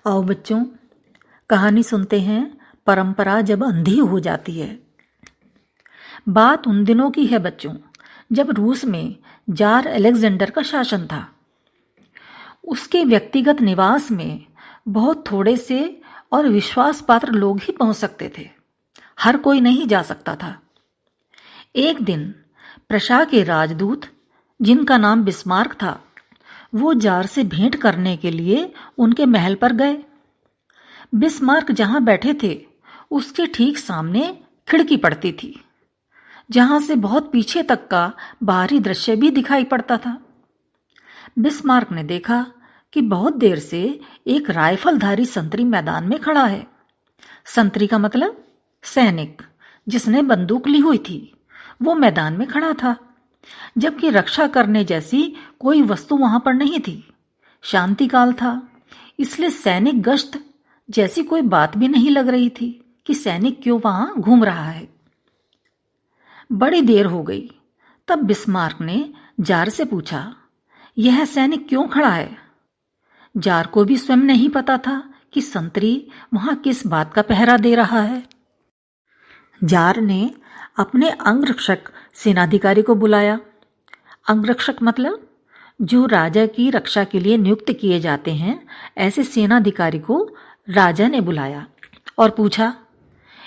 आओ बच्चों, कहानी सुनते हैं परंपरा जब अंधी हो जाती है। बात उन दिनों की है बच्चों, जब रूस में जार अलेक्जेंडर का शासन था। उसके व्यक्तिगत निवास में बहुत थोड़े से और विश्वास पात्र लोग ही पहुंच सकते थे। हर कोई नहीं जा सकता था। एक दिन प्रशा के राजदूत, जिनका नाम बिस्मार्क था, वो जार से भेंट करने के लिए उनके महल पर गए। बिस्मार्क जहां बैठे थे उसके ठीक सामने खिड़की पड़ती थी, जहां से बहुत पीछे तक का बाहरी दृश्य भी दिखाई पड़ता था। बिस्मार्क ने देखा कि बहुत देर से एक राइफलधारी संतरी मैदान में खड़ा है। संतरी का मतलब सैनिक, जिसने बंदूक ली हुई थी, वो मैदान में खड़ा था, जबकि रक्षा करने जैसी कोई वस्तु वहां पर नहीं थी। शांति काल था, इसलिए सैनिक गश्त जैसी कोई बात भी नहीं लग रही थी कि सैनिक क्यों वहां घूम रहा है। बड़ी देर हो गई, तब बिस्मार्क ने जार से पूछा, यह सैनिक क्यों खड़ा है? जार को भी स्वयं नहीं पता था कि संतरी वहां किस बात का पहरा दे रहा है। जार ने अपने अंगरक्षक सेनाधिकारी को बुलाया। अंगरक्षक मतलब जो राजा की रक्षा के लिए नियुक्त किए जाते हैं। ऐसे सेनाधिकारी को राजा ने बुलाया और पूछा,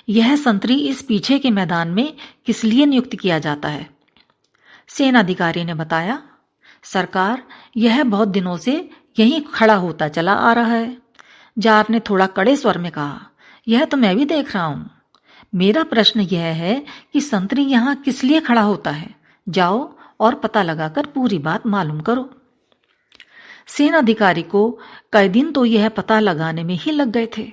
यह संतरी इस पीछे के मैदान में किस लिए नियुक्त किया जाता है? सेनाधिकारी ने बताया, सरकार, यह बहुत दिनों से यहीं खड़ा होता चला आ रहा है। जार ने थोड़ा कड़े स्वर में कहा, यह तो मैं भी देख रहा हूं। मेरा प्रश्न यह है कि संतरी यहां किस लिए खड़ा होता है? जाओ और पता लगाकर पूरी बात मालूम करो। सेनाधिकारी को कई दिन तो यह पता लगाने में ही लग गए थे।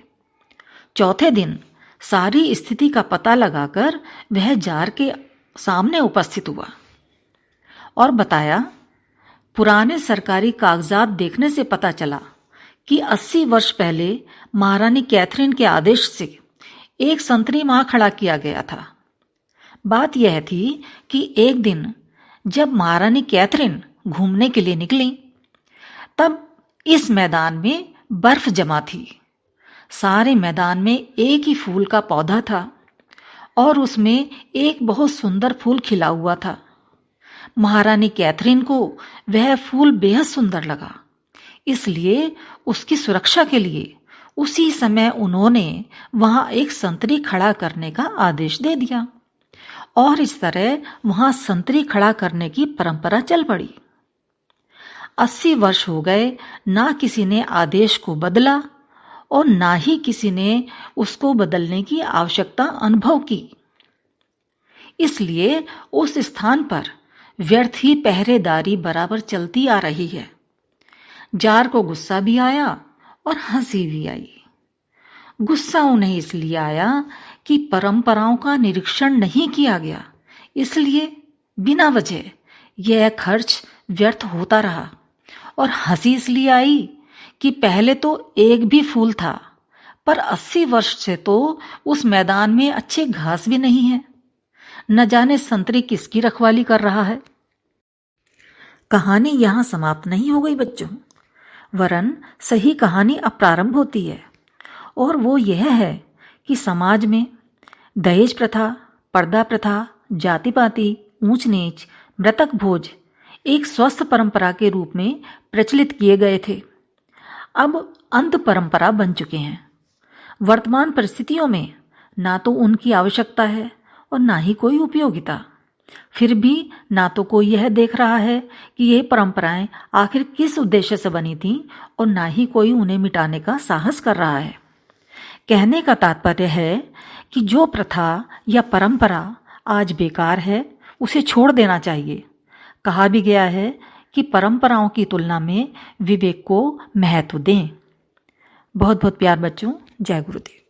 चौथे दिन सारी स्थिति का पता लगाकर वह जार के सामने उपस्थित हुआ और बताया, पुराने सरकारी कागजात देखने से पता चला कि 80 वर्ष पहले महारानी कैथरीन के आदेश से एक संतरी वहां खड़ा किया गया था। बात यह थी कि एक दिन जब महारानी कैथरीन घूमने के लिए निकली, तब इस मैदान में बर्फ जमा थी। सारे मैदान में एक ही फूल का पौधा था और उसमें एक बहुत सुंदर फूल खिला हुआ था। महारानी कैथरीन को वह फूल बेहद सुंदर लगा, इसलिए उसकी सुरक्षा के लिए उसी समय उन्होंने वहां एक संतरी खड़ा करने का आदेश दे दिया और इस तरह वहां संतरी खड़ा करने की परंपरा चल पड़ी। 80 वर्ष हो गए, ना किसी ने आदेश को बदला और ना ही किसी ने उसको बदलने की आवश्यकता अनुभव की। इसलिए उस स्थान पर व्यर्थ ही पहरेदारी बराबर चलती आ रही है। जार को गुस्सा भी आया और हंसी भी आई। गुस्सा उन्हें इसलिए आया कि परंपराओं का निरीक्षण नहीं किया गया, इसलिए बिना वजह यह खर्च व्यर्थ होता रहा। और हंसी इसलिए आई कि पहले तो एक भी फूल था, पर 80 वर्ष से तो उस मैदान में अच्छे घास भी नहीं है। न जाने संतरी किसकी रखवाली कर रहा है। कहानी यहां समाप्त नहीं हो गई बच्चों, वरन सही कहानी अब प्रारंभ होती है। और वो यह है कि समाज में दहेज प्रथा, पर्दा प्रथा, जाति पाति, ऊंच नीच, मृतक भोज एक स्वस्थ परंपरा के रूप में प्रचलित किए गए थे, अब अंध परंपरा बन चुके हैं। वर्तमान परिस्थितियों में ना तो उनकी आवश्यकता है और ना ही कोई उपयोगिता। फिर भी ना तो कोई यह देख रहा है कि ये परंपराएं आखिर किस उद्देश्य से बनी थीं और ना ही कोई उन्हें मिटाने का साहस कर रहा है। कहने का तात्पर्य है कि जो प्रथा या परंपरा आज बेकार है, उसे छोड़ देना चाहिए। कहा भी गया है कि परंपराओं की तुलना में विवेक को महत्व दें। बहुत बहुत प्यार बच्चों। जय गुरुदेव।